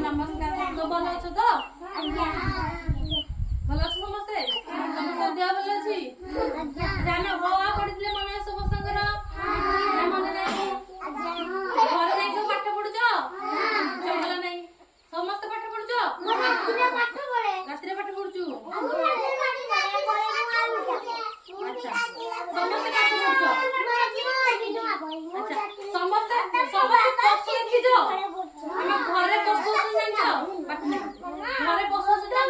नमस्कार तो भल अच्छ तो भल अच्छ समस्ते समस्त देह भल अछि जाने हो आ पढिले मन समस्त कर मन नाही घर नाही तो पाठ पढुछ जंगल नाही समस्त पाठ पढुछ रात्रि पाठ पढे रात्रि पाठ पढुछु अच्छा समस्त पाठ पढुछ अच्छा समस्त पशु देखि जो हम घरे पशु जान घरे पशु जान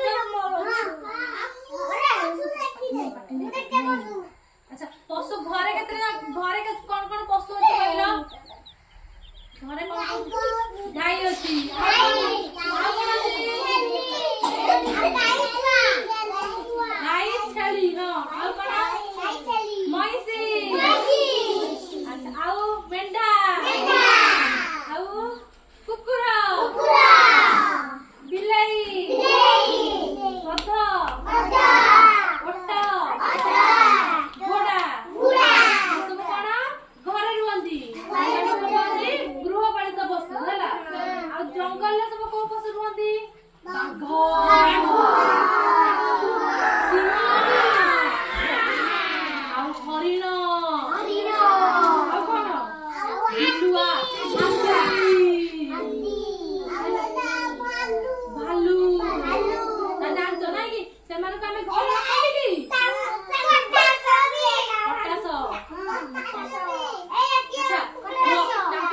अच्छा पशु घरे केते घरे कोन कोन पशु अछि कहलो घरे कोन गाय अछि गाय छली हां आ कोन मैसी अच्छा आउ मेंढा आउ कुकुर बिलाई गधा ओट घोड़ा सब कोन घरे रुहंती गृहपालित पशु हला आ जंगल ले सब को पशु रुहंती बाघ हरिण बिलुआ भालू जानतो ना कि सेमान को हमें घर रखली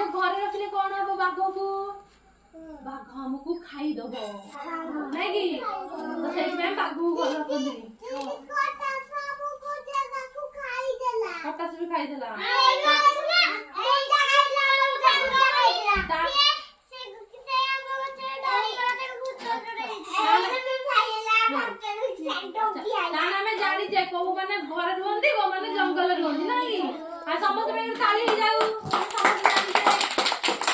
घर रखले कौन हम बाघ को बाघ हमको खाई दबो नहीं कि तो सही में बाघ को घर रखली भी खाई देला में जानी जे को माने घर रुहंती को माने जंगल रुहंती नहीं आ समस्त में ताली